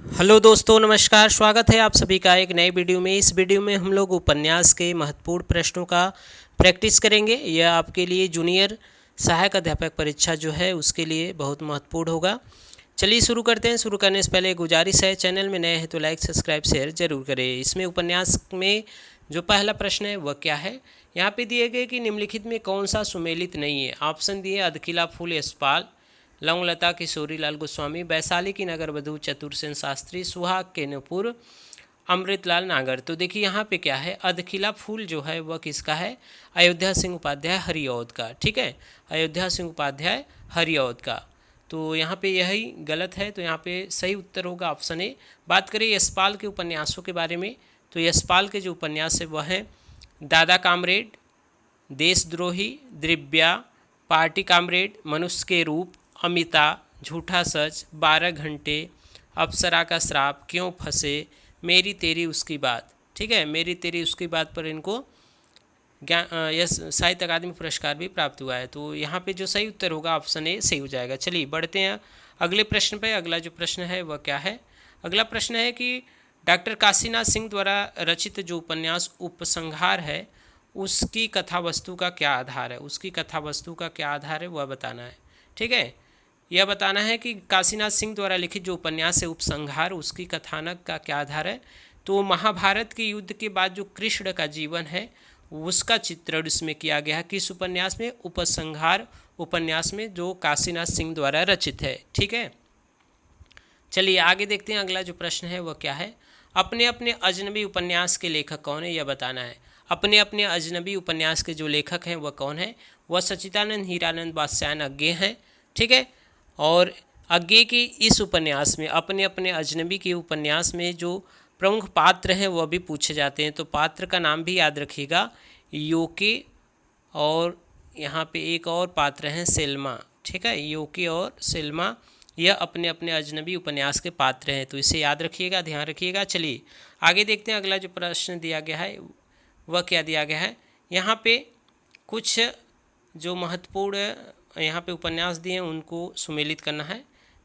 Hello दोस्तों, नमस्कार। स्वागत है आप सभी का एक नए वीडियो में। इस वीडियो में हम लोग उपन्यास के महत्वपूर्ण प्रश्नों का प्रैक्टिस करेंगे। यह आपके लिए जूनियर सहायक अध्यापक परीक्षा जो है उसके लिए बहुत महत्वपूर्ण होगा। चलिए शुरू करते हैं। शुरू करने से पहले एक गुजारिश है, चैनल में नए हैं तो लाइक सब्सक्राइब शेयर जरूर करें। इसमें उपन्यास में जो पहला प्रश्न है वह क्या है, यहाँ पे दिए गए कि निम्नलिखित में कौन सा सुमेलित नहीं है। ऑप्शन दिए अधकिला फूल यशपाल, लवंगलता किशोरी लाल गोस्वामी, वैशाली की नगर वधू चतुरसेन शास्त्री, सुहाग के नुपुर अमृतलाल नागर। तो देखिए यहाँ पे क्या है, अधखिला फूल जो है वह किसका है, अयोध्या सिंह उपाध्याय हरिऔध का। ठीक है, अयोध्या सिंह उपाध्याय हरिऔध का। तो यहाँ पे यही गलत है, तो यहाँ पे सही उत्तर होगा ऑप्शन ए। बात करें यशपाल के उपन्यासों के बारे में, तो यशपाल के जो उपन्यास है वह है दादा कामरेड, देशद्रोही, दिव्या, पार्टी कामरेड, मनुष्य के रूप, अमिता, झूठा सच, 12 घंटे, अप्सरा का श्राप, क्यों फंसे, मेरी तेरी उसकी बात। ठीक है, मेरी तेरी उसकी बात पर इनको यस साहित्य अकादमी पुरस्कार भी प्राप्त हुआ है। तो यहाँ पे जो सही उत्तर होगा ऑप्शन ए सही हो जाएगा। चलिए बढ़ते हैं अगले प्रश्न पे। अगला जो प्रश्न है वह क्या है, अगला प्रश्न है कि डॉक्टर काशीनाथ सिंह द्वारा रचित जो उपन्यास उपसंहार है उसकी कथा वस्तु का क्या आधार है। उसकी कथा वस्तु का क्या आधार है वह बताना है। ठीक है, यह बताना है कि काशीनाथ सिंह द्वारा लिखित जो उपन्यास है उपसंहार, उसकी कथानक का क्या आधार है। तो महाभारत के युद्ध के बाद जो कृष्ण का जीवन है उसका चित्रण इसमें किया गया है। किस उपन्यास में, उपसंहार उपन्यास में जो काशीनाथ सिंह द्वारा रचित है। ठीक है, चलिए आगे देखते हैं। अगला जो प्रश्न है वह क्या है, अपने अपने अजनबी उपन्यास के लेखक कौन है यह बताना है। अपने अपने अजनबी उपन्यास के जो लेखक हैं वह कौन है, वह सच्चिदानंद हीरानंद बादशाहन अज्ञे हैं। ठीक है, और अज्ञे के इस उपन्यास में, अपने अपने अजनबी के उपन्यास में जो प्रमुख पात्र हैं वह भी पूछे जाते हैं। तो पात्र का नाम भी याद रखिएगा, योके, और यहाँ पे एक और पात्र हैं सेल्मा। ठीक है, योके और सेल्मा, यह अपने अपने अजनबी उपन्यास के पात्र हैं। तो इसे याद रखिएगा, ध्यान रखिएगा। चलिए आगे देखते हैं। अगला जो प्रश्न दिया गया है वह क्या दिया गया है, यहाँ पे कुछ जो महत्वपूर्ण यहाँ पे उपन्यास दिए हैं उनको सुमेलित करना है।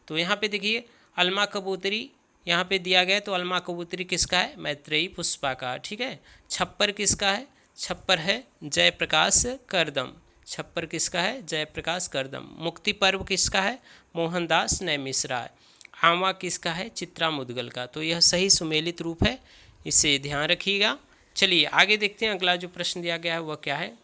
तो यहाँ पे देखिए अलमा कबूतरी यहाँ पे दिया गया है, तो अलमा कबूतरी किसका है, मैत्रेयी पुष्पा का। ठीक है, छप्पर किसका है, छप्पर है जयप्रकाश करदम। छप्पर किसका है, जयप्रकाश करदम। मुक्ति पर्व किसका है, मोहनदास नैमिषराय। आंवा किसका है, चित्रा मुदगल का। तो यह सही सुमेलित रूप है, इसे ध्यान रखिएगा। चलिए आगे देखते हैं। अगला जो प्रश्न दिया गया है वह क्या है,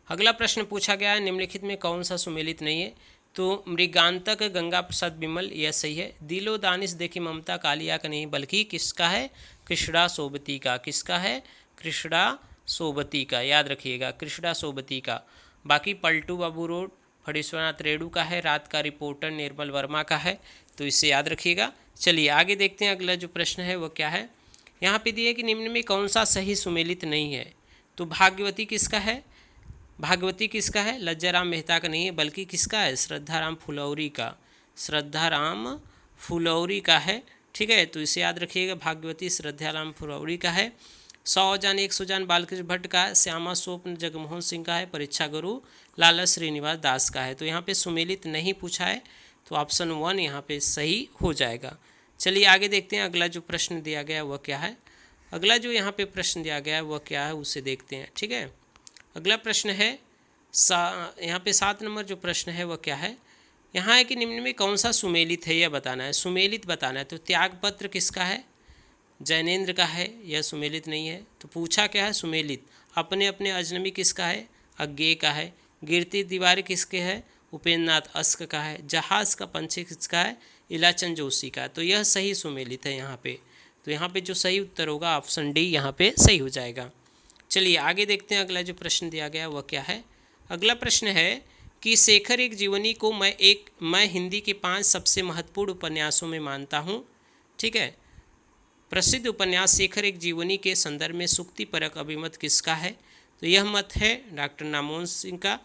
अगला प्रश्न पूछा गया है निम्नलिखित में कौन सा सुमेलित नहीं है। तो मृगांतक गंगा प्रसाद बिमल, यह सही है। दिलो दानिश देखी ममता कालिया का नहीं, बल्कि किसका है, कृष्णा सोबती का। किसका है, कृष्णा सोबती का, याद रखिएगा, कृष्णा सोबती का। बाकी पलटू बाबू रोड फणीश्वरनाथ रेणु का है। रात का रिपोर्टर निर्मल वर्मा का है। तो इसे याद रखिएगा। चलिए आगे देखते हैं। अगला जो प्रश्न है वह क्या है, यहाँ पे दिए कि निम्न में कौन सा सही सुमेलित नहीं है। तो भाग्यवती किसका है, भागवती किसका है, लज्जाराम मेहता का नहीं है, बल्कि किसका है, श्रद्धाराम फुलौरी का। श्रद्धाराम फुलौरी का है। ठीक है, तो इसे याद रखिएगा, भाग्यवती श्रद्धाराम फुलौरी का है। 100 जान 100 जान बालकृष्ण भट्ट का है। श्यामा स्वप्न जगमोहन सिंह का है। परीक्षा गुरु लाला श्रीनिवास दास का है। तो यहाँ पे सुमेलित नहीं पूछा है, तो ऑप्शन 1 यहाँ पे सही हो जाएगा। चलिए आगे देखते हैं। अगला जो प्रश्न दिया गया वह क्या है, अगला जो यहाँ पे प्रश्न दिया गया है वह क्या है उसे देखते हैं। ठीक है, अगला प्रश्न है यहाँ पे 7 नंबर जो प्रश्न है वह क्या है, यहाँ है कि निम्न में कौन सा सुमेलित है यह बताना है। सुमेलित बताना है। तो त्यागपत्र किसका है, जैनेन्द्र का है, यह सुमेलित नहीं है। तो पूछा क्या है, सुमेलित। अपने अपने अजनबी किसका है, अज्ञे का है। गिरती दीवार किसके है, उपेंद्र नाथ अस्क का है। जहाज़ का पंछी किसका है, इलाचंद जोशी का। तो यह सही सुमेलित है यहाँ पे। तो यहाँ पे जो सही उत्तर होगा ऑप्शन डी यहाँ पे सही हो जाएगा। चलिए आगे देखते हैं। अगला जो प्रश्न दिया गया वह क्या है, अगला प्रश्न है कि शेखर एक जीवनी को मैं हिंदी के 5 सबसे महत्वपूर्ण उपन्यासों में मानता हूँ। ठीक है, प्रसिद्ध उपन्यास शेखर एक जीवनी के संदर्भ में सुक्तिपरक अभिमत किसका है। तो यह मत है डॉक्टर नामोर सिंह का,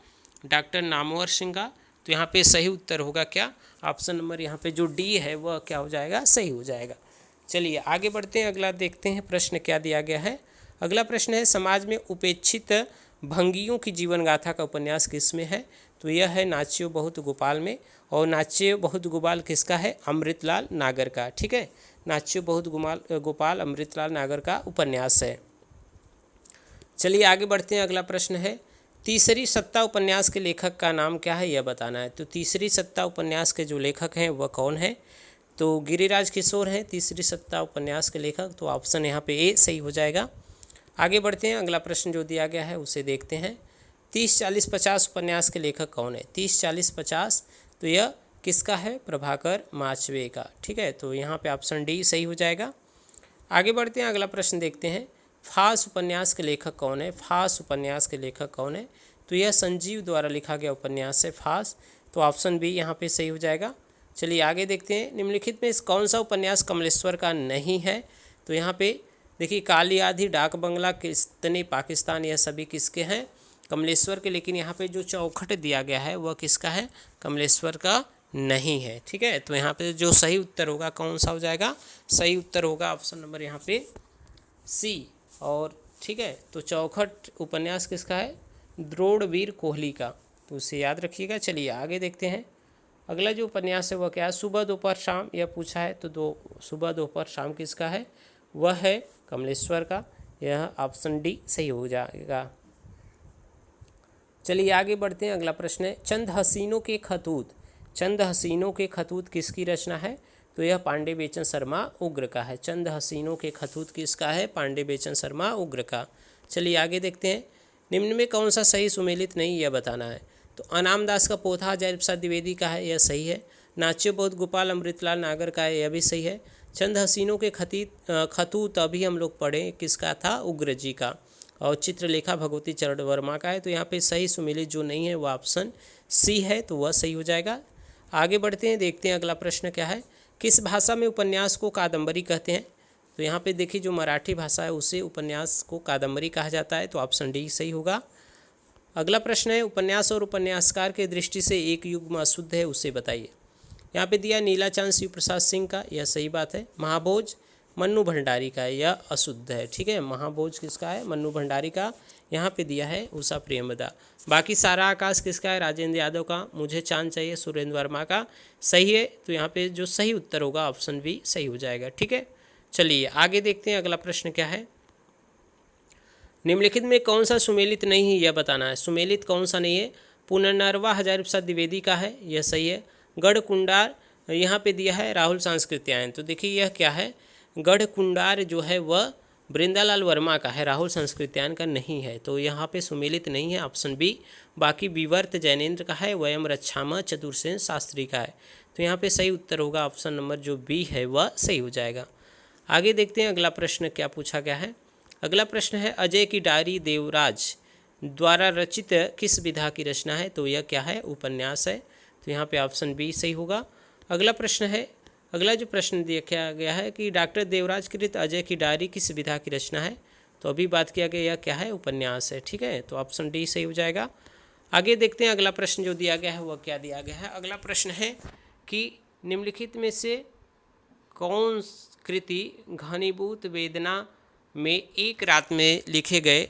डॉक्टर नामवर सिंह का। तो यहाँ पे सही उत्तर होगा क्या, ऑप्शन नंबर यहाँ पे जो डी है वह क्या हो जाएगा, सही हो जाएगा। चलिए आगे बढ़ते हैं। अगला देखते हैं प्रश्न क्या दिया गया है। अगला प्रश्न है समाज में उपेक्षित भंगियों की जीवन गाथा का उपन्यास किसमें है। तो यह है नाच्यो बहुत गोपाल में, और नाच्यो बहुत गोपाल किसका है? अमृतलाल नागर का। ठीक है, नाच्यो बहुत गोपाल अमृतलाल नागर का उपन्यास है। चलिए आगे बढ़ते हैं। अगला प्रश्न है, तीसरी सत्ता उपन्यास के लेखक का नाम क्या है, यह बताना है। तो तीसरी सत्ता उपन्यास के जो लेखक हैं वह कौन है? तो गिरिराज किशोर हैं तीसरी सत्ता उपन्यास के लेखक। तो ऑप्शन यहाँ पे ए सही हो जाएगा। आगे बढ़ते हैं। अगला प्रश्न जो दिया गया है उसे देखते हैं। 30-40-50 उपन्यास के लेखक कौन है? 30-40-50 तो यह किसका है? प्रभाकर माचवे का। ठीक है, तो यहाँ पे ऑप्शन डी सही हो जाएगा। आगे बढ़ते हैं। अगला प्रश्न देखते हैं, फास उपन्यास के लेखक कौन है? फास उपन्यास के लेखक कौन है? तो यह संजीव द्वारा लिखा गया उपन्यास है फास। तो ऑप्शन बी यहाँ पे सही हो जाएगा। चलिए आगे देखते हैं। निम्नलिखित में कौन सा उपन्यास कमलेश्वर का नहीं है? तो यहाँ पे देखिए, काली आधी, डाक बंगला, किस्तनी पाकिस्तान, यह सभी किसके हैं? कमलेश्वर के। लेकिन यहाँ पे जो चौखट दिया गया है वह किसका है? कमलेश्वर का नहीं है। ठीक है, तो यहाँ पे जो सही उत्तर होगा कौन सा हो जाएगा? सही उत्तर होगा ऑप्शन नंबर यहाँ पे सी। और ठीक है, तो चौखट उपन्यास किसका है? द्रोणवीर कोहली का। तो उसे याद रखिएगा। चलिए आगे देखते हैं। अगला जो उपन्यास है वह क्या है? सुबह दोपहर शाम, यह पूछा है। तो सुबह दोपहर शाम किसका है? वह है कमलेश्वर का। यह ऑप्शन डी सही हो जाएगा। चलिए आगे बढ़ते हैं। अगला प्रश्न है, चंद हसीनों के खतूत। चंद हसीनों के खतूत किसकी रचना है? तो यह पांडे बेचन शर्मा उग्र का है। चंद हसीनों के खतूत किसका है? पांडे बेचन शर्मा उग्र का। चलिए आगे देखते हैं। निम्न में कौन सा सही सुमेलित नहीं, यह बताना है। तो अनाम दास का पोथा जय प्रसाद द्विवेदी का है, यह सही है। नाच्यो बहुत गोपाल अमृतलाल नागर का है, यह भी सही है। चंद हसीनों के खतूत अभी हम लोग पढ़े, किसका था? उग्र जी का। और चित्रलेखा भगवती चरण वर्मा का है। तो यहाँ पे सही सुमेलित जो नहीं है वह ऑप्शन सी है, तो वह सही हो जाएगा। आगे बढ़ते हैं, देखते हैं अगला प्रश्न क्या है। किस भाषा में उपन्यास को कादम्बरी कहते हैं? तो यहाँ पे देखिए, जो मराठी भाषा है उसे उपन्यास को कादम्बरी कहा जाता है। तो ऑप्शन डी सही होगा। अगला प्रश्न है, उपन्यास और उपन्यासकार के दृष्टि से एक युग्म अशुद्ध है, उसे बताइए। यहाँ पे दिया नीलाचंद शिव प्रसाद सिंह का, यह सही बात है। महाभोज मन्नू भंडारी का है, यह अशुद्ध है। ठीक है, महाभोज किसका है? मन्नू भंडारी का। यहाँ पे दिया है उषा प्रेमदा। बाकी सारा आकाश किसका है? राजेंद्र यादव का। मुझे चांद चाहिए सुरेंद्र वर्मा का। सही है, तो यहाँ पे जो सही उत्तर होगा ऑप्शन बी सही हो जाएगा। ठीक है, चलिए आगे देखते हैं। अगला प्रश्न क्या है, निम्नलिखित में कौन सा सुमेलित नहीं है, यह बताना है। सुमेलित कौन सा नहीं है? पुनर्नरवा हजारी प्रसाद द्विवेदी का है, यह सही है। गढ़ कुंडार यहाँ पे दिया है राहुल सांस्कृत्यायन। तो देखिए यह क्या है? गढ़ कुंडार जो है वह वृंदालाल वर्मा का है, राहुल संस्कृत्यायन का नहीं है। तो यहाँ पे सुमेलित नहीं है, ऑप्शन बी। बाकी विवर्त जैनेन्द्र का है, वयम रक्षाम चतुर्सेन शास्त्री का है। तो यहाँ पे सही उत्तर होगा ऑप्शन नंबर जो बी है वह सही हो जाएगा। आगे देखते हैं अगला प्रश्न क्या पूछा गया है। अगला प्रश्न है, अजय की डायरी देवराज द्वारा रचित किस विधा की रचना है? तो यह क्या है? उपन्यास है। तो यहाँ पे ऑप्शन बी सही होगा। अगला प्रश्न है, अगला जो प्रश्न दिया गया है कि डॉक्टर देवराज कृत अजय की डायरी किस विधा की रचना है? तो अभी बात किया गया यह क्या है? उपन्यास है। ठीक है, तो ऑप्शन डी सही हो जाएगा। आगे देखते हैं अगला प्रश्न जो दिया गया है वह क्या दिया गया है। अगला प्रश्न है कि निम्नलिखित में से कौन कृति घनीभूत वेदना में एक रात में लिखे गए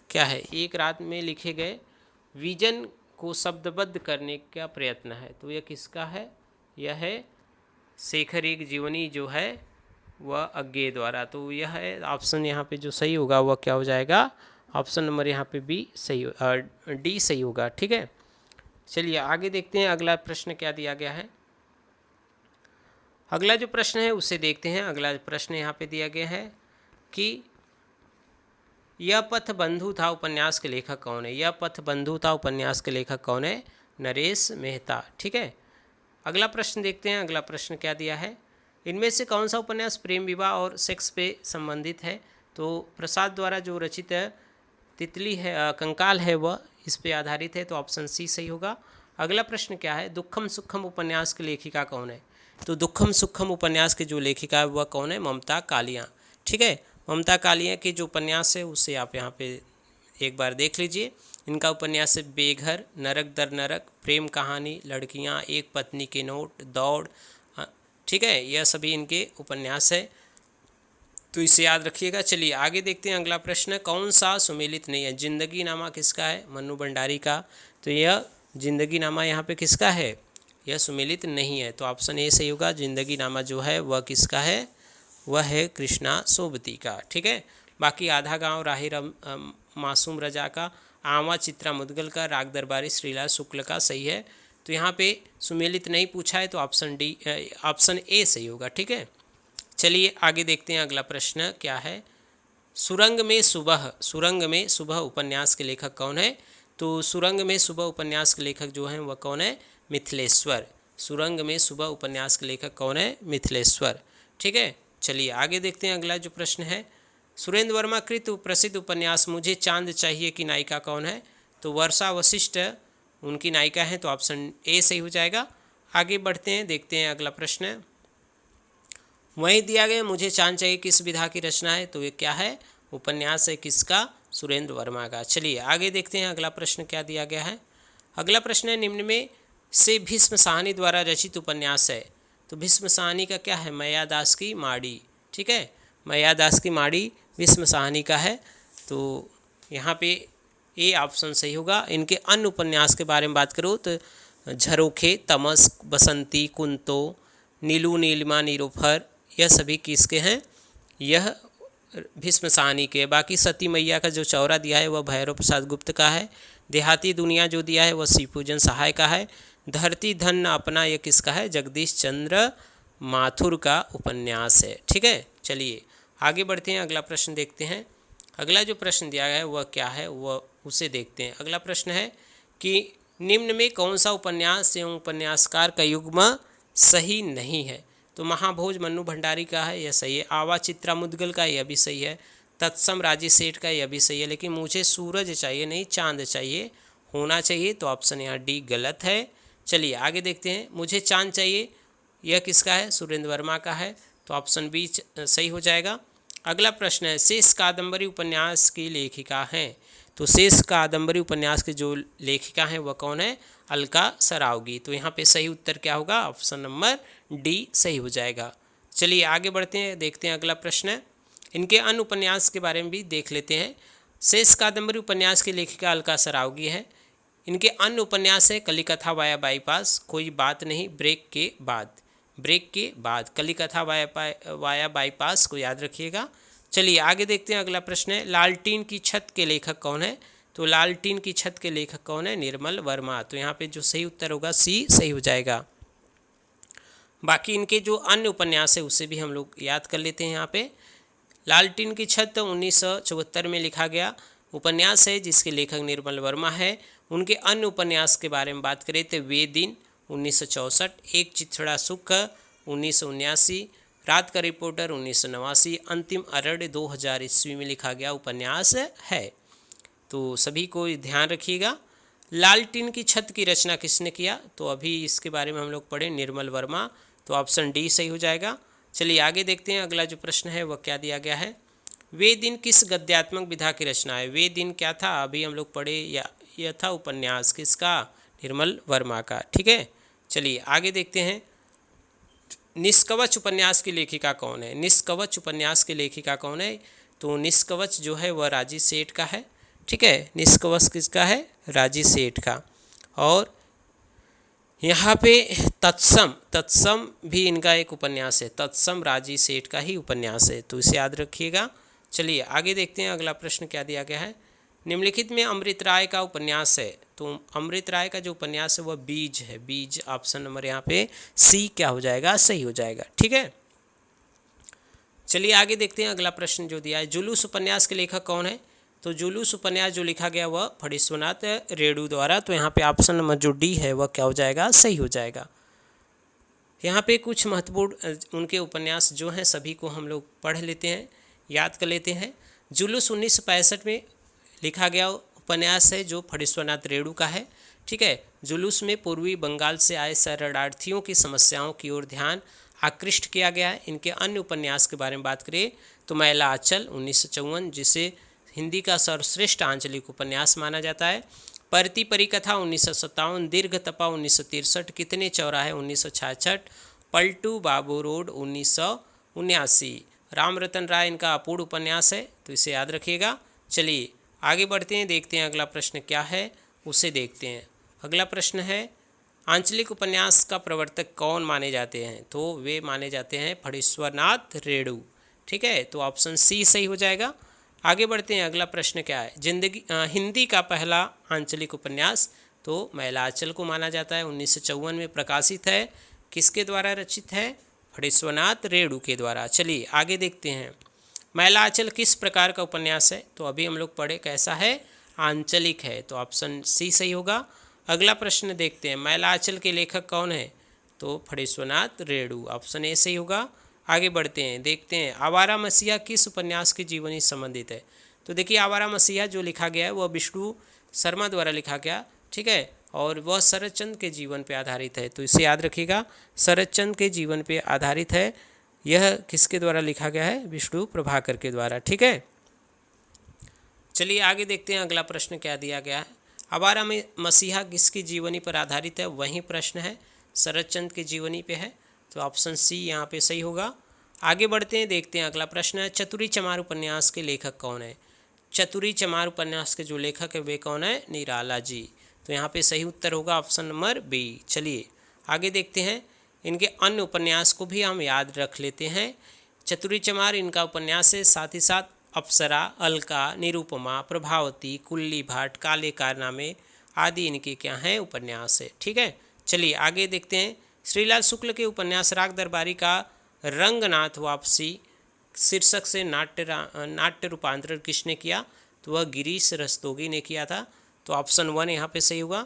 क्या है? एक रात में लिखे गए विजन को शब्दबद्ध करने का प्रयत्न है। तो यह किसका है? यह है शेखर एक जीवनी जो है वह अज्ञे द्वारा। तो यह है ऑप्शन यहाँ पे जो सही होगा वह क्या हो जाएगा? ऑप्शन नंबर यहाँ पे बी सही, डी सही होगा। ठीक है, चलिए आगे देखते हैं अगला प्रश्न क्या दिया गया है। अगला जो प्रश्न है उसे देखते हैं। अगला प्रश्न यहाँ पे दिया गया है कि यह पथ बंधु था उपन्यास के लेखक कौन है? यह पथ बंधु था उपन्यास के लेखक कौन है? नरेश मेहता। ठीक है, अगला प्रश्न देखते हैं। अगला प्रश्न क्या दिया है, इनमें से कौन सा उपन्यास प्रेम विवाह और सेक्स पे संबंधित है? तो प्रसाद द्वारा जो रचित तितली है, कंकाल है, वह इस पे आधारित है। तो ऑप्शन सी सही होगा। अगला प्रश्न क्या है, दुखम सुखम उपन्यास की लेखिका कौन है? तो दुखम सुखम उपन्यास की जो लेखिका है वह कौन है? ममता कालिया। ठीक है, ममता कालिया के जो उपन्यास है उसे आप यहाँ पे एक बार देख लीजिए। इनका उपन्यास है बेघर, नरक दर नरक, प्रेम कहानी, लड़कियाँ, एक पत्नी के नोट, दौड़। ठीक है, यह सभी इनके उपन्यास है। तो इसे याद रखिएगा। चलिए आगे देखते हैं अगला प्रश्न, कौन सा सुमेलित नहीं है? जिंदगी नामा किसका है? मन्नू भंडारी का। तो यह जिंदगी नामा यहाँ पे किसका है? यह सुमेलित नहीं है, तो ऑप्शन ए सही होगा। जिंदगी नामा जो है वह किसका है? वह है कृष्णा सोबती का। ठीक है, बाकी आधा गांव राही मासूम रजा का, आवा चित्रा मुदगल का, राग दरबारी श्रीलाल शुक्ल का सही है। तो यहाँ पे सुमेलित नहीं पूछा है, तो ऑप्शन ए सही होगा। ठीक है, चलिए आगे देखते हैं अगला प्रश्न क्या है। सुरंग में सुबह उपन्यास के लेखक कौन है? तो सुरंग में सुबह उपन्यास के लेखक जो हैं वह कौन है? मिथिलेश्वर। सुरंग में सुबह उपन्यास के लेखक कौन है? मिथिलेश्वर। ठीक है, चलिए आगे देखते हैं अगला जो प्रश्न है। सुरेंद्र वर्मा कृत प्रसिद्ध उपन्यास मुझे चांद चाहिए की नायिका कौन है? तो वर्षा वशिष्ठ उनकी नायिका है, तो ऑप्शन ए सही हो जाएगा। आगे बढ़ते हैं, देखते हैं अगला प्रश्न। वहीं दिया गया मुझे चांद चाहिए किस विधा की रचना है? तो ये क्या है? उपन्यास है किसका? सुरेंद्र वर्मा का। चलिए आगे देखते हैं अगला प्रश्न क्या दिया गया है। अगला प्रश्न है, निम्न में से भीष्म साहनी द्वारा रचित उपन्यास है? तो भीष्म साहनी का क्या है? मैयादास की माड़ी। ठीक है, मैयादास की माड़ी भीष्म साहनी का है, तो यहाँ पे ए ऑप्शन सही होगा। इनके अन्य उपन्यास के बारे में बात करूँ तो झरोखे, तमस, बसंती, कुंतो, नीलू, नीलिमा, नीलोफर, यह सभी किसके हैं? यह भीष्म साहनी के। बाकी सती मैया का जो चौरा दिया है वह भैरव प्रसाद गुप्त का है। देहाती दुनिया जो दिया है वह शिवपूजन सहाय का है। धरती धन न अपना यह किसका है? जगदीश चंद्र माथुर का उपन्यास है। ठीक है, चलिए आगे बढ़ते हैं, अगला प्रश्न देखते हैं। अगला जो प्रश्न दिया गया है वह क्या है, वह उसे देखते हैं। अगला प्रश्न है कि निम्न में कौन सा उपन्यास एवं उपन्यासकार का युग्म सही नहीं है? तो महाभोज मन्नू भंडारी का है, यह सही है। आवा चित्रा मुदगल का, यह भी सही है। तत्सम राजेश सेठ का, यह भी सही है। लेकिन मुझे सूरज चाहिए नहीं चांद चाहिए होना चाहिए, तो ऑप्शन यहाँ डी गलत है। चलिए आगे देखते हैं। मुझे चांद चाहिए, यह किसका है? सुरेंद्र वर्मा का है, तो ऑप्शन बी सही हो जाएगा। अगला प्रश्न है, शेष कादम्बरी उपन्यास की लेखिका हैं? तो शेष कादम्बरी उपन्यास की जो लेखिका हैं वह कौन है? अलका सरावगी। तो यहाँ पे सही उत्तर क्या होगा? ऑप्शन नंबर डी सही हो जाएगा। चलिए आगे बढ़ते हैं, देखते हैं अगला प्रश्न। इनके अन्य उपन्यास के बारे में भी देख लेते हैं। शेष कादम्बरी उपन्यास की लेखिका अलका सरावगी है। इनके अन्य उपन्यास है कलिकथा वाया बाईपास, कोई बात नहीं, ब्रेक के बाद, कलिकथा वाया बाईपास को याद रखिएगा। चलिए आगे देखते हैं, अगला प्रश्न है, लालटीन की छत के लेखक कौन है? तो लालटीन की छत के लेखक कौन है? निर्मल वर्मा। तो यहाँ पे जो सही उत्तर होगा सी सही हो जाएगा। बाकी इनके जो अन्य उपन्यास है उसे भी हम लोग याद कर लेते हैं। यहाँ पे लालटीन की छत 1974 में लिखा गया उपन्यास है जिसके लेखक निर्मल वर्मा है। उनके अन्य उपन्यास के बारे में बात करें तो वे दिन 1964, एक चिथड़ा सुख 1979, रात का रिपोर्टर 1989, अंतिम अरण्य 2000 ईस्वी में लिखा गया उपन्यास है। तो सभी को ध्यान रखिएगा। लालटीन की छत की रचना किसने किया? तो अभी इसके बारे में हम लोग पढ़े, निर्मल वर्मा, तो ऑप्शन डी सही हो जाएगा। चलिए आगे देखते हैं, अगला जो प्रश्न है वह क्या दिया गया है। वे दिन किस गद्यात्मक विधा की रचना है? वे दिन क्या था? अभी हम लोग पढ़े, या यह था उपन्यास किसका? निर्मल वर्मा का। ठीक है, चलिए आगे देखते हैं। निष्कवच उपन्यास की लेखिका कौन है? निष्कवच उपन्यास की लेखिका कौन है? तो निष्कवच जो है वह राजी सेठ का है। ठीक है, निष्कवच किसका है? राजी सेठ का। और यहाँ पे तत्सम भी इनका एक उपन्यास है, तत्सम राजी सेठ का ही उपन्यास है, तो इसे याद रखिएगा। चलिए आगे देखते हैं, अगला प्रश्न क्या दिया गया है। निम्नलिखित में अमृत राय का उपन्यास है, तो अमृत राय का जो उपन्यास है वह बीज है। बीज ऑप्शन नंबर यहाँ पे सी क्या हो जाएगा? सही हो जाएगा। ठीक है, चलिए आगे देखते हैं, अगला प्रश्न जो दिया है, जुलूस उपन्यास के लेखक कौन है? तो जुलूस उपन्यास जो लिखा गया वह फणीश्वरनाथ रेणु द्वारा, तो यहाँ पे ऑप्शन नंबर जो डी है वह क्या हो जाएगा? सही हो जाएगा। यहाँ पे कुछ महत्वपूर्ण उनके उपन्यास जो हैं सभी को हम लोग पढ़ लेते हैं, याद कर लेते हैं। जुलूस 1965 में लिखा गया उपन्यास है जो फणीश्वरनाथ रेणु का है। ठीक है, जुलूस में पूर्वी बंगाल से आए शरणार्थियों की समस्याओं की ओर ध्यान आकृष्ट किया गया है। इनके अन्य उपन्यास के बारे में बात करें तो मैला आंचल 1954, जिसे हिंदी का सर्वश्रेष्ठ आंचलिक उपन्यास माना जाता है। परती परिकथा 1957, दीर्घ तपा 1963, कितने चौराहे 1966, पलटू बाबू रोड 1979, राम रतन राय इनका अपूर्ण उपन्यास है, तो इसे याद रखिएगा। चलिए आगे बढ़ते हैं, देखते हैं अगला प्रश्न क्या है, उसे देखते हैं। अगला प्रश्न है, आंचलिक उपन्यास का प्रवर्तक कौन माने जाते हैं? तो वे माने जाते हैं फणीश्वरनाथ रेणु। ठीक है, तो ऑप्शन सी सही हो जाएगा। आगे बढ़ते हैं, अगला प्रश्न क्या है, हिंदी का पहला आंचलिक उपन्यास तो मैलांचल को माना जाता है, 1954 में प्रकाशित है। किसके द्वारा रचित है? फणीश्वरनाथ रेणु के द्वारा। चलिए आगे देखते हैं, मैलांचल किस प्रकार का उपन्यास है? तो अभी हम लोग पढ़े कैसा है, आंचलिक है, तो ऑप्शन सी सही होगा। अगला प्रश्न देखते हैं, मैलांचल के लेखक कौन है? तो फणीश्वरनाथ रेणु, ऑप्शन ए सही होगा। आगे बढ़ते हैं, देखते हैं आवारा मसीहा किस उपन्यास की जीवनी संबंधित है? तो देखिए आवारा मसीहा जो लिखा गया है वह विष्णु शर्मा द्वारा लिखा गया, ठीक है, और वह शरद चंद्र के जीवन पर आधारित है, तो इसे याद रखिएगा, शरद चंद्र के जीवन पर आधारित है। यह किसके द्वारा लिखा गया है? विष्णु प्रभाकर के द्वारा। ठीक है, चलिए आगे देखते हैं अगला प्रश्न क्या दिया गया है। आवारा में मसीहा किसकी जीवनी पर आधारित है? वही प्रश्न है, शरद चंद्र की जीवनी पे है, तो ऑप्शन सी यहाँ पे सही होगा। आगे बढ़ते हैं, देखते हैं अगला प्रश्न है, चतुरी चमार उपन्यास के लेखक कौन है? चतुरी चमार उपन्यास के जो लेखक है वे कौन है? निराला जी, तो यहाँ पे सही उत्तर होगा ऑप्शन नंबर बी। चलिए आगे देखते हैं, इनके अन्य उपन्यास को भी हम याद रख लेते हैं। चतुरी चमार इनका उपन्यास है, साथ ही साथ अप्सरा, अलका, निरुपमा, प्रभावती, कुल्ली भाट, काले कारनामे आदि इनके क्या हैं? उपन्यास है। ठीक है, चलिए आगे देखते हैं, श्रीलाल शुक्ल के उपन्यास राग दरबारी का रंगनाथ वापसी शीर्षक से नाट्य रूपांतरण किसने किया? तो वह गिरीश रस्तोगी ने किया था, तो ऑप्शन 1 यहाँ पे सही होगा।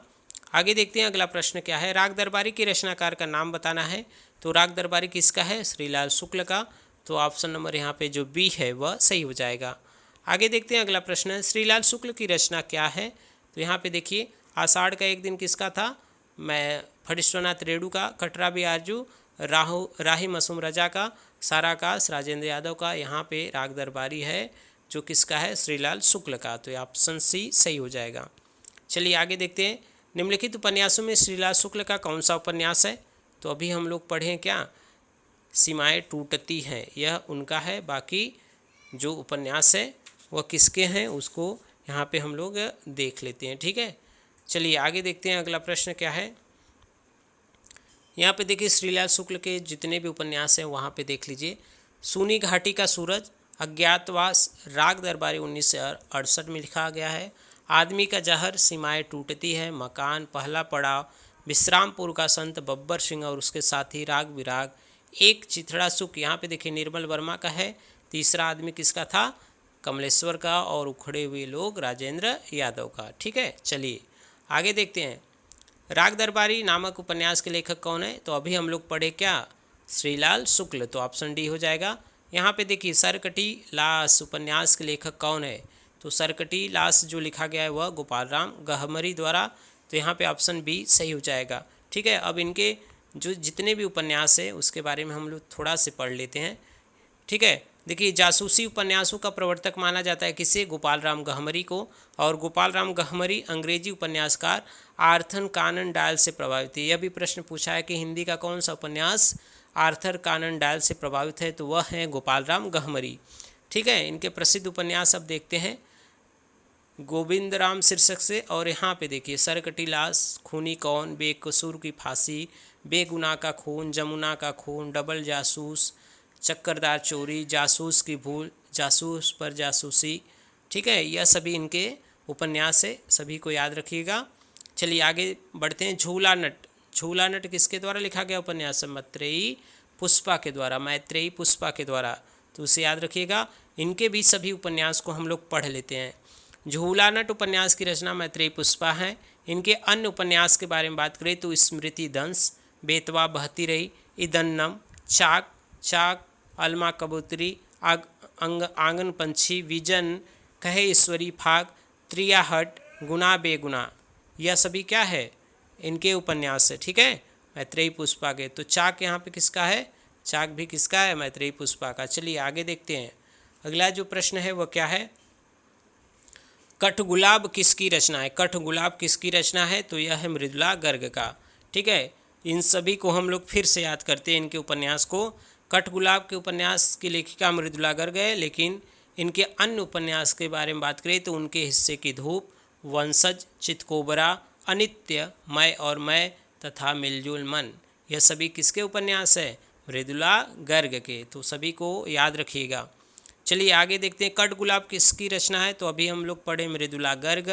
आगे देखते हैं अगला प्रश्न क्या है, राग दरबारी के रचनाकार का नाम बताना है। तो राग दरबारी किसका है? श्रीलाल शुक्ल का, तो ऑप्शन नंबर यहाँ पे जो बी है वह सही हो जाएगा। आगे देखते हैं अगला प्रश्न है, श्रीलाल शुक्ल की रचना क्या है? तो यहाँ पे देखिए, आषाढ़ का एक दिन किसका था? मैं फणीश्वरनाथ रेणु का, कटरा भी आरजू राही मसूम रजा का, साराकाश राजेंद्र यादव का। यहाँ पे राग दरबारी है जो किसका है? श्रीलाल शुक्ल का, तो ऑप्शन सी सही हो जाएगा। चलिए आगे देखते हैं, निम्नलिखित उपन्यासों में श्रीलाल शुक्ल का कौन सा उपन्यास है? तो अभी हम लोग पढ़ें क्या, सीमाएं टूटती हैं, यह उनका है। बाकी जो उपन्यास है वह किसके हैं उसको यहाँ पे हम लोग देख लेते हैं। ठीक है, चलिए आगे देखते हैं अगला प्रश्न क्या है। यहाँ पे देखिए श्रीलाल शुक्ल के जितने भी उपन्यास हैं वहाँ पे देख लीजिए, सूनी घाटी का सूरज, अज्ञातवास राग दरबारी 1968 में लिखा गया है, आदमी का जहर, सीमाएं टूटती है, मकान, पहला पड़ाव, विश्रामपुर का संत बब्बर सिंह और उसके साथी, राग विराग, एक चिथड़ा सुख, यहाँ पे देखिए निर्मल वर्मा का है, तीसरा आदमी किसका था? कमलेश्वर का, और उखड़े हुए लोग राजेंद्र यादव का। ठीक है, चलिए आगे देखते हैं, राग दरबारी नामक उपन्यास के लेखक कौन है? तो अभी हम लोग पढ़े क्या, श्रीलाल शुक्ल, तो ऑप्शन डी हो जाएगा। यहाँ पे देखिए सरकटी लाश उपन्यास के लेखक कौन है? तो सरकटी लाश जो लिखा गया है वह गोपाल राम गहमरी द्वारा, तो यहाँ पे ऑप्शन बी सही हो जाएगा। ठीक है, अब इनके जो जितने भी उपन्यास है उसके बारे में हम लोग थोड़ा से पढ़ लेते हैं। ठीक है, देखिए जासूसी उपन्यासों का प्रवर्तक माना जाता है किसे? गोपाल राम गहमरी को, और गोपाल राम गहमरी अंग्रेजी उपन्यासकार आर्थर कानन डायल से प्रभावित है। यह भी प्रश्न पूछा है कि हिंदी का कौन सा उपन्यास आर्थर कानन डायल से प्रभावित है, तो वह है गोपाल राम गहमरी। ठीक है, इनके प्रसिद्ध उपन्यास अब देखते हैं, गोविंद राम शीर्षक से, और यहाँ पे देखिए सरकटी लाश, खूनी कौन, बेकसूर की फांसी, बेगुनाह का खून, जमुना का खून, डबल जासूस, चक्करदार चोरी, जासूस की भूल, जासूस पर जासूसी। ठीक है, यह सभी इनके उपन्यास है, सभी को याद रखिएगा। चलिए आगे बढ़ते हैं, झूला नट, झूला नट किसके द्वारा लिखा गया उपन्यास? मैत्रेयी पुष्पा के द्वारा, मैत्रेयी पुष्पा के द्वारा, तो उसे याद रखिएगा। इनके भी सभी उपन्यास को हम लोग पढ़ लेते हैं। झूला नट उपन्यास की रचना मैत्रेयी पुष्पा है। इनके अन्य उपन्यास के बारे में बात करें तो स्मृति दंश, बेतवा बहती रही, इदन्नम, चाक चाक, अलमा कबूतरी, आंगन पंछी, विजन, कहे ईश्वरी फाग, त्रियाहट, गुना बेगुना, यह सभी क्या है? इनके उपन्यास है। ठीक है, मैत्रेयी पुष्पा के, तो चाक यहाँ पे किसका है? चाक भी किसका है? मैत्रेयी पुष्पा का। चलिए आगे देखते हैं, अगला जो प्रश्न है वह क्या है, कठगुलाब किसकी रचना है? कठगुलाब किसकी रचना है? तो यह है मृदुला गर्ग का। ठीक है, इन सभी को हम लोग फिर से याद करते हैं, इनके उपन्यास को। कठगुलाब के उपन्यास की लेखिका मृदुला गर्ग है, लेकिन इनके अन्य उपन्यास के बारे में बात करें तो उनके हिस्से की धूप, वंशज, चितकोबरा, अनित्य, मैं और मैं तथा मिलजुल मन, यह सभी किसके उपन्यास है? मृदुला गर्ग के। तो सभी को याद रखिएगा। चलिए आगे देखते हैं, कठगुलाब किसकी रचना है? तो अभी हम लोग पढ़े मृदुला गर्ग,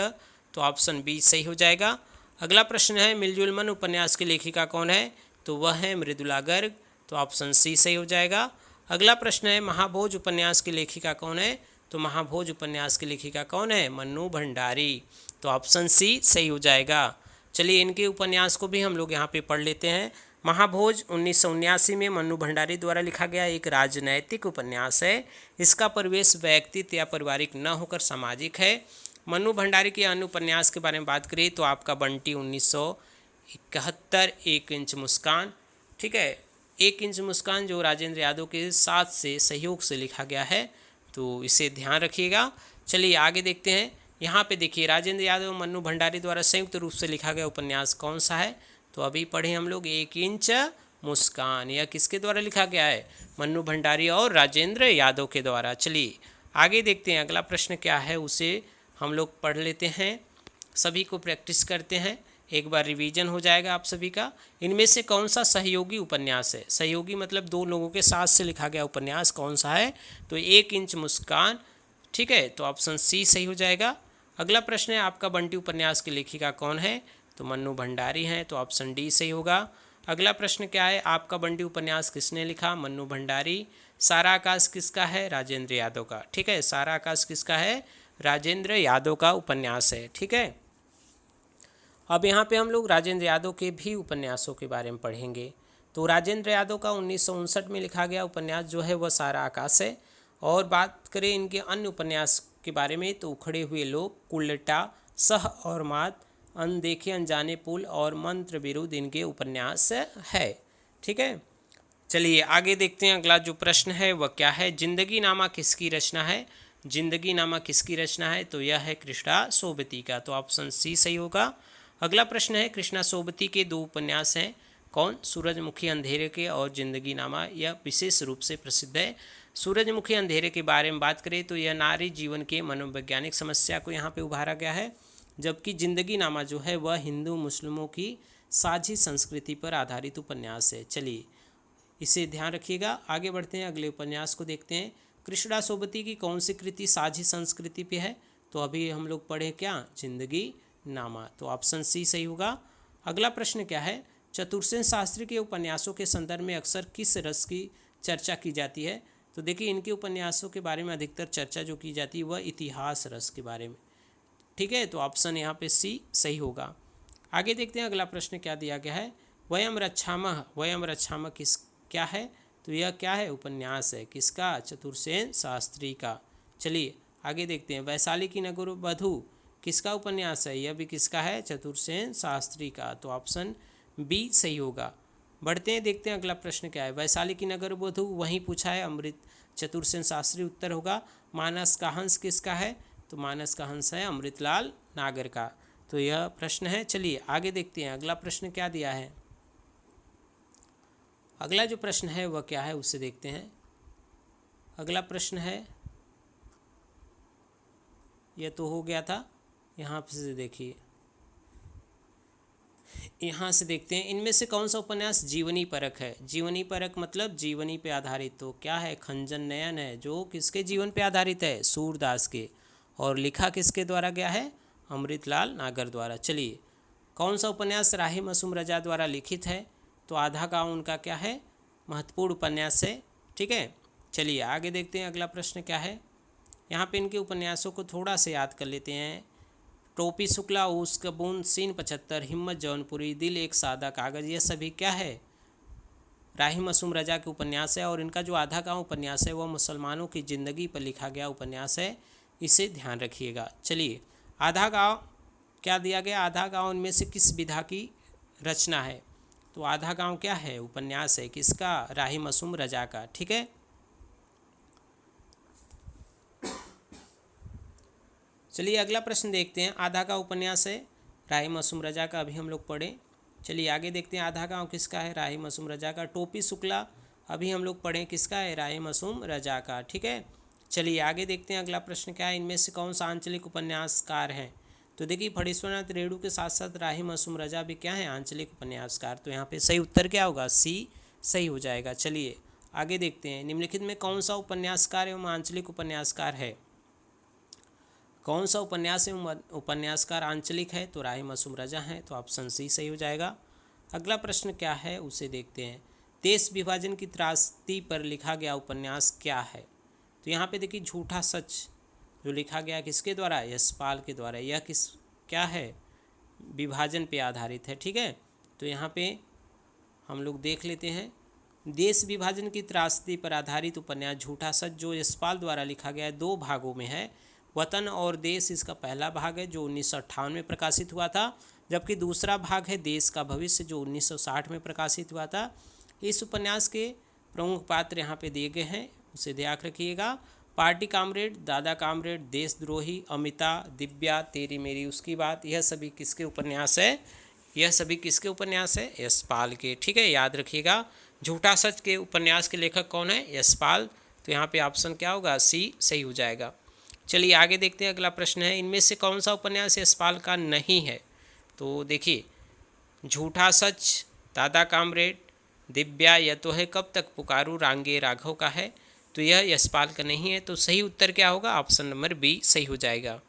तो ऑप्शन बी सही हो जाएगा। अगला प्रश्न है, मिलजुल मन उपन्यास की लेखिका कौन है? तो वह है मृदुला गर्ग, तो ऑप्शन सी सही हो जाएगा। अगला प्रश्न है, महाभोज उपन्यास की लेखिका कौन है? तो महाभोज उपन्यास की लेखिका कौन है? मन्नू भंडारी, तो ऑप्शन सी सही हो जाएगा। चलिए इनके उपन्यास को भी हम लोग यहाँ पे पढ़ लेते हैं। महाभोज 1979 में मन्नू भंडारी द्वारा लिखा गया एक राजनैतिक उपन्यास है। इसका परिवेश व्यक्तिगत या पारिवारिक न होकर सामाजिक है। मन्नू भंडारी के अन्य उपन्यास के बारे में बात करें तो आपका बंटी 1971, 1 इंच मुस्कान, ठीक है, 1 इंच मुस्कान जो राजेंद्र यादव के साथ से सहयोग से लिखा गया है, तो इसे ध्यान रखिएगा। चलिए आगे देखते हैं। यहाँ पे देखिए, राजेंद्र यादव मन्नू भंडारी द्वारा संयुक्त रूप से लिखा गया उपन्यास कौन सा है? तो अभी पढ़े हम लोग 1 इंच मुस्कान। यह किसके द्वारा लिखा गया है? मन्नू भंडारी और राजेंद्र यादव के द्वारा। चलिए आगे देखते हैं, अगला प्रश्न क्या है उसे हम लोग पढ़ लेते हैं, सभी को प्रैक्टिस करते हैं, एक बार रिवीजन हो जाएगा आप सभी का। इनमें से कौन सा सहयोगी उपन्यास है? सहयोगी मतलब 2 लोगों के साथ से लिखा गया उपन्यास कौन सा है? तो 1 इंच मुस्कान, ठीक है, तो ऑप्शन सी सही हो जाएगा। अगला प्रश्न है, आपका बंटी उपन्यास की लेखिका कौन है? तो मन्नू भंडारी हैं, तो ऑप्शन डी सही होगा। अगला प्रश्न क्या है, आपका बंटी उपन्यास किसने लिखा? मन्नू भंडारी। सारा आकाश किसका है? राजेंद्र यादव का, ठीक है, सारा आकाश किसका है? राजेंद्र यादव का उपन्यास है, ठीक है। अब यहाँ पे हम लोग राजेंद्र यादव के भी उपन्यासों के बारे में पढ़ेंगे। तो राजेंद्र यादव का 1959 में लिखा गया उपन्यास जो है वह सारा आकाश है। और बात करें इनके अन्य उपन्यास के बारे में तो उखड़े हुए लोग, कुल्लटा, सह और मात, अनदेखे अनजाने पुल और मंत्र विरुद्ध इनके उपन्यास है, ठीक है। चलिए आगे देखते हैं, अगला जो प्रश्न है वह क्या है? जिंदगी नामा किसकी रचना है? जिंदगी नामा किसकी रचना है? तो यह है कृष्णा सोबती का, तो ऑप्शन सी सही होगा। अगला प्रश्न है, कृष्णा सोबती के 2 उपन्यास हैं, कौन? सूरजमुखी अंधेरे के और जिंदगी नामा, यह विशेष रूप से प्रसिद्ध है। सूरजमुखी अंधेरे के बारे में बात करें तो यह नारी जीवन के मनोवैज्ञानिक समस्या को यहाँ पे उभारा गया है, जबकि जिंदगी नामा जो है वह हिंदू मुस्लिमों की साझी संस्कृति पर आधारित उपन्यास है। चलिए इसे ध्यान रखिएगा। आगे बढ़ते हैं, अगले उपन्यास को देखते हैं। कृष्णा सोबती की कौन सी कृति साझी संस्कृति पे है? तो अभी हम लोग पढ़े क्या? जिंदगी नामा, तो ऑप्शन सी सही होगा। अगला प्रश्न क्या है? चतुर्सेन शास्त्री के उपन्यासों के संदर्भ में अक्सर किस रस की चर्चा की जाती है? तो देखिए इनके उपन्यासों के बारे में अधिकतर चर्चा जो की जाती है वह इतिहास रस के बारे में, ठीक है, तो ऑप्शन यहाँ पे सी सही होगा। आगे देखते हैं, अगला प्रश्न क्या दिया गया है? वयम रक्षामः, वयम रक्षामः किस क्या है? तो यह क्या है? उपन्यास है, किसका? चतुर्सेन शास्त्री का। चलिए आगे देखते हैं, वैशाली की नगर वधू किसका उपन्यास है? यह भी किसका है? चतुर्सेन शास्त्री का, तो ऑप्शन बी सही होगा। बढ़ते हैं, देखते हैं अगला प्रश्न क्या है। वैशाली की नगर वधू वहीं पूछा है, अमृत चतुर्सेन शास्त्री उत्तर होगा। मानस का हंस किसका है? तो मानस का हंस है अमृतलाल नागर का, तो यह प्रश्न है। चलिए आगे देखते हैं, अगला प्रश्न क्या दिया है। अगला जो प्रश्न है वह क्या है उसे देखते हैं। अगला प्रश्न है, यह तो हो गया था, यहाँ से देखिए, यहाँ से देखते हैं, इनमें से कौन सा उपन्यास जीवनी परक है? जीवनी परक मतलब जीवनी पे आधारित, तो क्या है? खंजन नयन है, जो किसके जीवन पे आधारित है? सूरदास के, और लिखा किसके द्वारा गया है? अमृतलाल नागर द्वारा। चलिए कौन सा उपन्यास राही मासूम रजा द्वारा लिखित है? तो आधा गाँव उनका क्या है? महत्वपूर्ण उपन्यास है, ठीक है। चलिए आगे देखते हैं, अगला प्रश्न क्या है। यहाँ पे इनके उपन्यासों को थोड़ा से याद कर लेते हैं। टोपी शुक्ला, उसका बूंद, सीन 75, हिम्मत जौनपुरी, दिल एक सादा कागज़, ये सभी क्या है? राही मासूम रजा के उपन्यास है। और इनका जो आधा गाँव उपन्यास है वह मुसलमानों की ज़िंदगी पर लिखा गया उपन्यास है, इसे ध्यान रखिएगा। चलिए आधा गाँव क्या दिया गया? आधा गाँव इनमें से किस विधा की रचना है? तो आधा गाँव क्या है? उपन्यास है, किसका? राही मासूम रजा का, ठीक है। चलिए अगला प्रश्न देखते हैं। आधा का उपन्यास है राही मासूम रजा का, अभी हम लोग पढ़े। चलिए आगे देखते हैं, आधा गाँव किसका है? राही मासूम रजा का। टोपी शुक्ला अभी हम लोग पढ़ें किसका है, राहे मासूम रजा का। ठीक है, चलिए आगे देखते हैं अगला प्रश्न क्या है, इनमें से कौन सा आंचलिक उपन्यासकार है। तो देखिए फणीश्वरनाथ रेणु के साथ साथ राही मासूम रजा भी क्या है, आंचलिक उपन्यासकार। तो यहाँ पे सही उत्तर क्या होगा, सी सही हो जाएगा। चलिए आगे देखते हैं, निम्नलिखित में कौन सा उपन्यासकार एवं आंचलिक उपन्यासकार है। कौन सा उपन्यास एवं उपन्यासकार आंचलिक है, तो राही मासूम रजा है, तो ऑप्शन सी सही हो जाएगा। अगला प्रश्न क्या है उसे देखते हैं, देश विभाजन की त्रासदी पर लिखा गया उपन्यास क्या है। तो यहाँ पे देखिए झूठा सच जो लिखा गया किसके द्वारा, यशपाल के द्वारा। यह किस क्या है, विभाजन पे आधारित है। ठीक है, तो यहाँ पे हम लोग देख लेते हैं, देश विभाजन की त्रासदी पर आधारित उपन्यास झूठा सच जो यशपाल द्वारा लिखा गया है, 2 भागों में है। वतन और देश इसका पहला भाग है जो 1958 में प्रकाशित हुआ था, जबकि दूसरा भाग है देश का भविष्य जो 1960 में प्रकाशित हुआ था। इस उपन्यास के प्रमुख पात्र यहाँ पे दिए गए हैं, उसे ध्यान रखिएगा। पार्टी कामरेड, दादा कामरेड, देशद्रोही, अमिता, दिव्या, तेरी मेरी उसकी बात, यह सभी किसके उपन्यास है, यह सभी किसके उपन्यास है, यशपाल के। ठीक है, याद रखिएगा झूठा सच के उपन्यास के लेखक कौन है, यशपाल। तो यहाँ पे ऑप्शन क्या होगा, सी सही हो जाएगा। चलिए आगे देखते हैं, अगला प्रश्न है, इनमें से कौन सा उपन्यास यशपाल का नहीं है। तो देखिए झूठा सच, दादा कामरेड, दिव्या, यह तो है कब तक पुकारूं रांगे राघव का है, तो यह यशपाल का नहीं है। तो सही उत्तर क्या होगा, ऑप्शन नंबर बी सही हो जाएगा।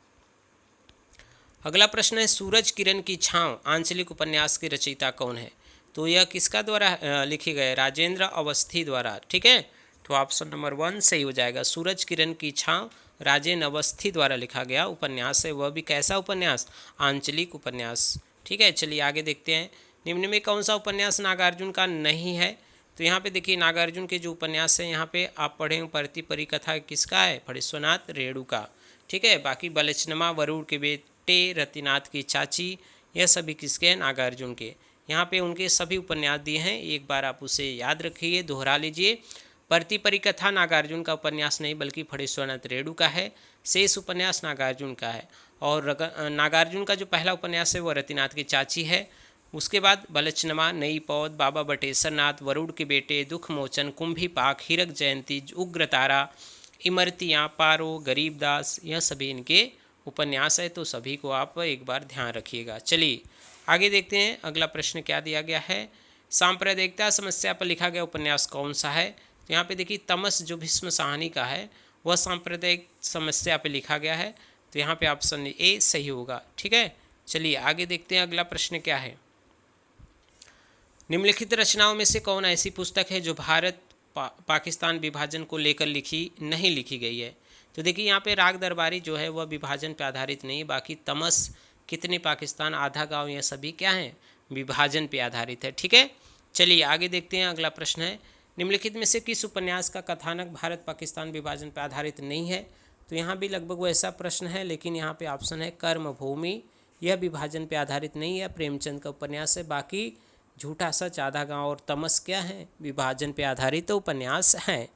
अगला प्रश्न है, सूरज किरण की छाँव आंचलिक उपन्यास के रचयिता कौन है। तो यह किसका द्वारा लिखे गए, राजेंद्र अवस्थी द्वारा। ठीक है, तो ऑप्शन नंबर 1 सही हो जाएगा। सूरज किरण की छाँव राजेंद्र अवस्थी द्वारा लिखा गया उपन्यास है, वह भी कैसा उपन्यास, आंचलिक उपन्यास। ठीक है, चलिए आगे देखते हैं, निम्न में कौन सा उपन्यास नागार्जुन का नहीं है। तो यहाँ पे देखिए नागार्जुन के जो उपन्यास है यहाँ पे आप पढ़ें, परती परिकथा किसका है, फणीश्वरनाथ रेणु का। ठीक है, बाकी बलचनमा वरुण के बेटे, रतिनाथ की चाची, यह सभी किसके हैं, नागार्जुन के। यहाँ पे उनके सभी उपन्यास दिए हैं, एक बार आप उसे याद रखिए, दोहरा लीजिए। परती परिकथा नागार्जुन का उपन्यास नहीं बल्कि फणीश्वरनाथ रेणु का है। शेष उपन्यास नागार्जुन का है, और नागार्जुन का जो पहला उपन्यास है वह रतिनाथ की चाची है। उसके बाद बलचनमा, नई पौध, बाबा बटेश्वर नाथ, वरुण के बेटे, दुख मोचन, कुंभी पाक, हीरक जयंती, उग्रतारा, इमरतियाँ, पारो, गरीबदास, यह सभी इनके उपन्यास है। तो सभी को आप एक बार ध्यान रखिएगा। चलिए आगे देखते हैं, अगला प्रश्न क्या दिया गया है, सांप्रदायिकता समस्या पर लिखा गया उपन्यास कौन सा है। तो यहाँ पे देखिए तमस जो भीष्म साहनी का है वह सांप्रदायिक समस्या पे लिखा गया है, तो यहाँ पे ऑप्शन ए सही होगा। ठीक है, चलिए आगे देखते हैं, अगला प्रश्न क्या है, निम्नलिखित रचनाओं में से कौन ऐसी पुस्तक है जो भारत पाकिस्तान विभाजन को लेकर नहीं लिखी गई है। तो देखिए यहाँ पे राग दरबारी जो है वह विभाजन पर आधारित नहीं, बाकी तमस, कितने पाकिस्तान, आधा गांव, यह सभी क्या हैं, विभाजन पे आधारित है। ठीक है, चलिए आगे देखते हैं, अगला प्रश्न है, निम्नलिखित में से किस उपन्यास का कथानक भारत पाकिस्तान विभाजन पर आधारित नहीं है। तो यहाँ भी लगभग वैसा प्रश्न है, लेकिन यहाँ पे ऑप्शन है कर्मभूमि, यह विभाजन पे आधारित नहीं है, प्रेमचंद का उपन्यास है। बाकी झूठा सच, आधा गांव और तमस क्या है, विभाजन पे आधारित तो उपन्यास हैं।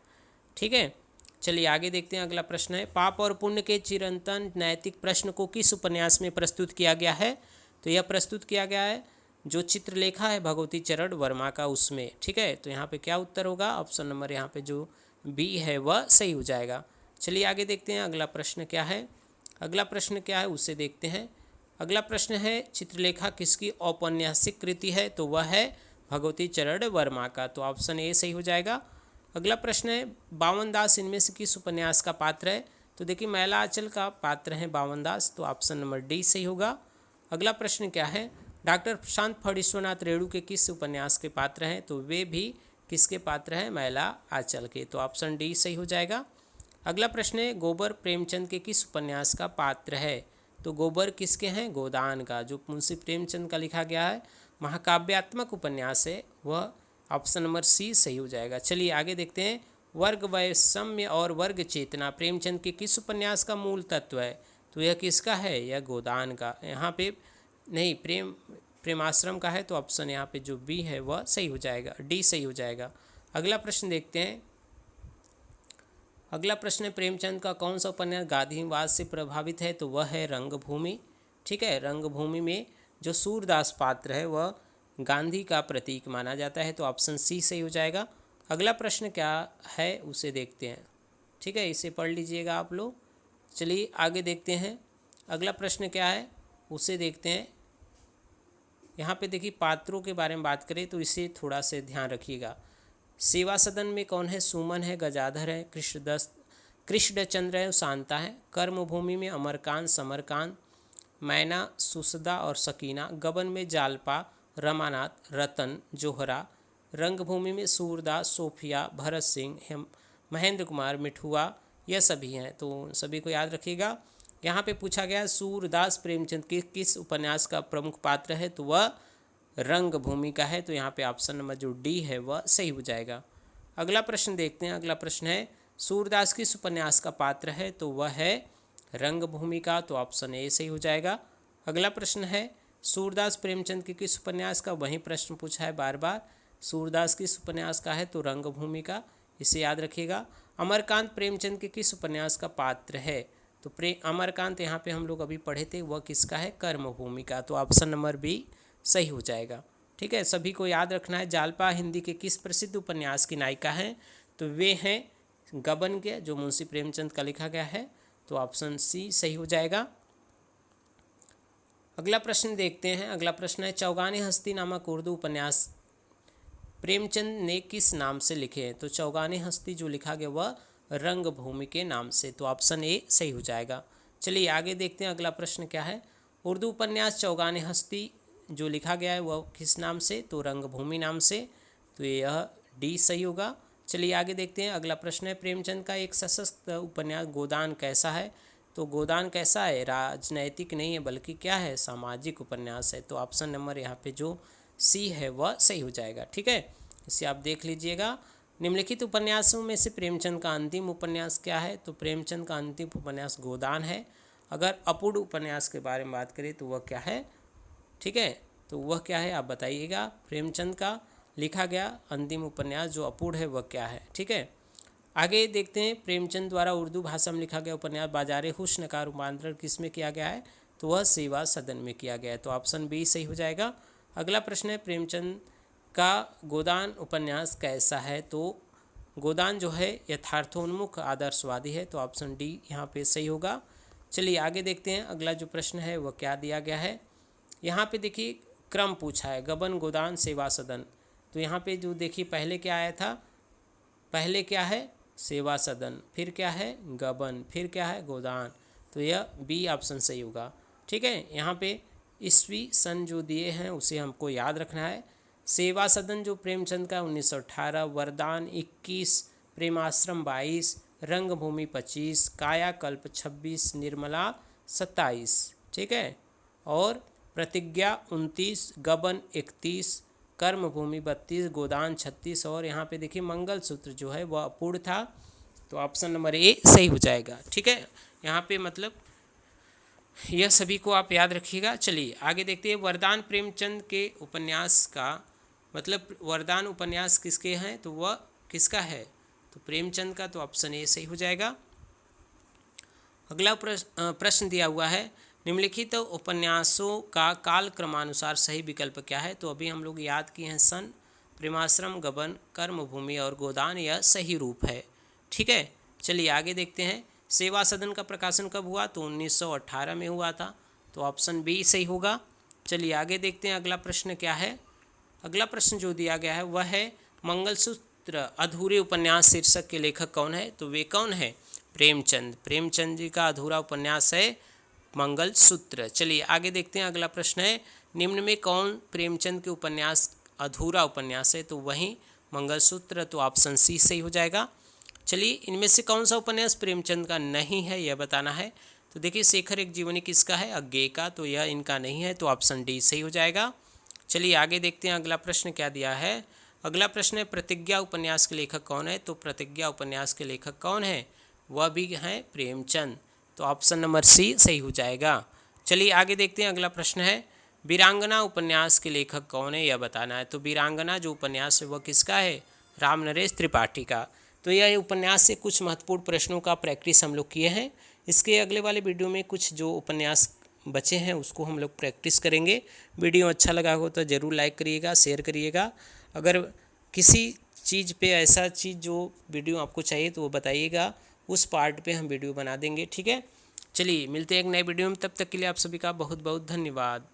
ठीक है, चलिए आगे देखते हैं, अगला प्रश्न है, पाप और पुण्य के चिरंतन नैतिक प्रश्न को किस उपन्यास में प्रस्तुत किया गया है। तो यह प्रस्तुत किया गया है जो चित्रलेखा है भगवती चरण वर्मा का, उसमें। ठीक है, तो यहाँ पे क्या उत्तर होगा, ऑप्शन नंबर यहाँ पे जो बी है वह सही हो जाएगा। चलिए आगे देखते हैं, अगला प्रश्न क्या है, अगला प्रश्न क्या है उसे देखते हैं। अगला प्रश्न है, चित्रलेखा किसकी औपन्यासिक कृति है। तो वह है भगवती चरण वर्मा का, तो ऑप्शन ए सही हो जाएगा। अगला प्रश्न है, बावन दास इनमें से किस उपन्यास का पात्र है। तो देखिए मैला आंचल का पात्र है बावन दास, तो ऑप्शन नंबर डी सही होगा। अगला प्रश्न क्या है, डॉक्टर प्रशांत फणीश्वरनाथ रेणु के किस उपन्यास के पात्र हैं। तो वे भी किसके पात्र हैं, मैला आंचल के, तो ऑप्शन डी सही हो जाएगा। अगला प्रश्न है, गोबर प्रेमचंद के किस उपन्यास का पात्र है। तो गोबर किसके हैं, गोदान का, जो मुंशी प्रेमचंद का लिखा गया है महाकाव्यात्मक उपन्यास है, वह ऑप्शन नंबर सी सही हो जाएगा। चलिए आगे देखते हैं, वर्ग वैषम्य और वर्ग चेतना प्रेमचंद के किस उपन्यास का मूल तत्व है। तो यह किसका है, यह गोदान का, यहाँ पे नहीं प्रेमाश्रम का है, तो ऑप्शन यहाँ पे जो बी है वह सही हो जाएगा, डी सही हो जाएगा। अगला प्रश्न देखते हैं, अगला प्रश्न है, प्रेमचंद का कौन सा उपन्यास गांधीवाद से प्रभावित है। तो वह है रंगभूमि। ठीक है, रंगभूमि में जो सूरदास पात्र है वह गांधी का प्रतीक माना जाता है, तो ऑप्शन सी सही हो जाएगा। अगला प्रश्न क्या है उसे देखते हैं। ठीक है, इसे पढ़ लीजिएगा आप लोग। चलिए आगे देखते हैं, अगला प्रश्न क्या है उसे देखते हैं। यहाँ पे देखिए पात्रों के बारे में बात करें तो इसे थोड़ा से ध्यान रखिएगा। सेवा सदन में कौन है? सुमन है, गजाधर है, कृष्णचंद्र है, शांता है। कर्मभूमि में अमरकांत, समरकांत, मैना, सुसदा और सकीना। गबन में जालपा, रमानाथ, रतन, जोहरा। रंगभूमि में सूरदास, सोफिया, भरत सिंह, महेंद्र कुमार, मिठुआ, यह सभी हैं। तो सभी को याद रखिएगा। यहाँ पे पूछा गया सूरदास प्रेमचंद के किस उपन्यास का प्रमुख पात्र है? तो वह रंगभूमि का है। तो यहाँ पे ऑप्शन नंबर जो डी है वह सही हो जाएगा। अगला प्रश्न देखते हैं। अगला प्रश्न है सूरदास किस उपन्यास का पात्र है? तो वह है रंगभूमि का। तो ऑप्शन ए सही हो जाएगा। अगला प्रश्न है सूरदास प्रेमचंद के किस उपन्यास का? वही प्रश्न पूछा है बार बार। सूरदास किस उपन्यास का है? तो रंगभूमि का, इसे याद रखिएगा। अमरकांत प्रेमचंद के किस उपन्यास का पात्र है? तो अमरकांत यहाँ पे हम लोग अभी पढ़े थे, वह किसका है? कर्मभूमि का। तो ऑप्शन नंबर बी सही हो जाएगा। ठीक है, सभी को याद रखना है। जालपा हिंदी के किस प्रसिद्ध उपन्यास की नायिका हैं? तो वे हैं गबन के, जो मुंशी प्रेमचंद का लिखा गया है। तो ऑप्शन सी सही हो जाएगा। अगला प्रश्न देखते हैं। अगला प्रश्न है चौगाने हस्ती नामक उर्दू उपन्यास प्रेमचंद ने किस नाम से लिखे हैं? तो चौगाने हस्ती जो लिखा गया वह रंगभूमि के नाम से। तो ऑप्शन ए सही हो जाएगा। चलिए आगे देखते हैं। अगला प्रश्न क्या है? उर्दू उपन्यास चौगाने हस्ती जो लिखा गया है वह किस नाम से? तो रंगभूमि नाम से। तो यह डी सही होगा। चलिए आगे देखते हैं। अगला प्रश्न है प्रेमचंद का एक सशक्त उपन्यास गोदान कैसा है? तो गोदान कैसा है? राजनैतिक नहीं है बल्कि क्या है? सामाजिक उपन्यास है। तो ऑप्शन नंबर यहाँ पे जो सी है वह सही हो जाएगा। ठीक है, इसे आप देख लीजिएगा। निम्नलिखित उपन्यासों में से प्रेमचंद का अंतिम उपन्यास क्या है? तो प्रेमचंद का अंतिम उपन्यास गोदान है। अगर अपूर्ण उपन्यास के बारे में बात करें तो वह क्या है? ठीक है, तो वह क्या है आप बताइएगा। प्रेमचंद का लिखा गया अंतिम उपन्यास जो अपूर्ण है वह क्या है? ठीक है, आगे देखते हैं। प्रेमचंद द्वारा उर्दू भाषा में लिखा गया उपन्यास बाजारे हुस्न का रूपांतरण किस में किया गया है? तो वह सेवा सदन में किया गया है। तो ऑप्शन बी सही हो जाएगा। अगला प्रश्न है प्रेमचंद का गोदान उपन्यास कैसा है? तो गोदान जो है यथार्थोन्मुख आदर्शवादी है। तो ऑप्शन डी यहाँ पे सही होगा। चलिए आगे देखते हैं। अगला जो प्रश्न है वह क्या दिया गया है? यहाँ पे देखिए क्रम पूछा है, गबन, गोदान, सेवा सदन। तो यहाँ पे जो देखिए पहले क्या आया था? पहले क्या है? सेवा सदन, फिर क्या है? गबन, फिर क्या है? गोदान। तो यह बी ऑप्शन सही होगा। ठीक है, यहाँ पे ईस्वी सन जो दिए हैं उसे हमको याद रखना है। सेवा सदन जो प्रेमचंद का 1918, वरदान 21, प्रेमाश्रम 22, रंगभूमि 25, कायाकल्प 26, निर्मला 27। ठीक है, और प्रतिज्ञा 29, गबन 31, कर्मभूमि 32, गोदान 36 और यहाँ पे देखिए मंगलसूत्र जो है वह अपूर्ण था। तो ऑप्शन नंबर ए सही हो जाएगा। ठीक है, यहाँ पे मतलब यह सभी को आप याद रखिएगा। चलिए आगे देखते हैं। वरदान प्रेमचंद के उपन्यास का मतलब वरदान उपन्यास किसके हैं? तो वह किसका है? तो प्रेमचंद का। तो ऑप्शन ए सही हो जाएगा। अगला प्रश्न दिया हुआ है निम्नलिखित उपन्यासों का काल क्रमानुसार सही विकल्प क्या है? तो अभी हम लोग याद किए हैं सन, प्रेमाश्रम, गबन, कर्मभूमि और गोदान, यह सही रूप है। ठीक है, चलिए आगे देखते हैं। सेवा सदन का प्रकाशन कब हुआ? तो 1918 में हुआ था। तो ऑप्शन बी सही होगा। चलिए आगे देखते हैं। अगला प्रश्न क्या है? अगला प्रश्न जो दिया गया है वह है मंगलसूत्र अधूरे उपन्यास शीर्षक के लेखक कौन है? तो वे कौन है? प्रेमचंद। प्रेमचंद जी का अधूरा उपन्यास है मंगलसूत्र। चलिए आगे देखते हैं। अगला प्रश्न है निम्न में कौन प्रेमचंद के उपन्यास अधूरा उपन्यास है? तो वही मंगलसूत्र। तो ऑप्शन सी सही हो जाएगा। चलिए इनमें से कौन सा उपन्यास प्रेमचंद का नहीं है यह बताना है। तो देखिए शेखर एक जीवनी किसका है? अज्ञे का। तो यह इनका नहीं है। तो ऑप्शन डी सही हो जाएगा। चलिए आगे देखते हैं। अगला प्रश्न क्या दिया है? अगला प्रश्न है प्रतिज्ञा उपन्यास के लेखक कौन है? तो प्रतिज्ञा उपन्यास के लेखक कौन है? वह भी हैं प्रेमचंद। तो ऑप्शन नंबर सी सही हो जाएगा। चलिए आगे देखते हैं। अगला प्रश्न है वीरांगना उपन्यास के लेखक कौन है यह बताना है। तो वीरांगना जो उपन्यास है वह किसका है? राम नरेश त्रिपाठी का। तो यह उपन्यास से कुछ महत्वपूर्ण प्रश्नों का प्रैक्टिस हम लोग किए हैं। इसके अगले वाले वीडियो में कुछ जो उपन्यास बचे हैं उसको हम लोग प्रैक्टिस करेंगे। वीडियो अच्छा लगा हो तो ज़रूर लाइक करिएगा, शेयर करिएगा। अगर किसी चीज़ पे, ऐसा चीज़ जो वीडियो आपको चाहिए तो वो बताइएगा, उस पार्ट पे हम वीडियो बना देंगे। ठीक है, चलिए मिलते हैं एक नए वीडियो में, तब तक के लिए आप सभी का बहुत बहुत धन्यवाद।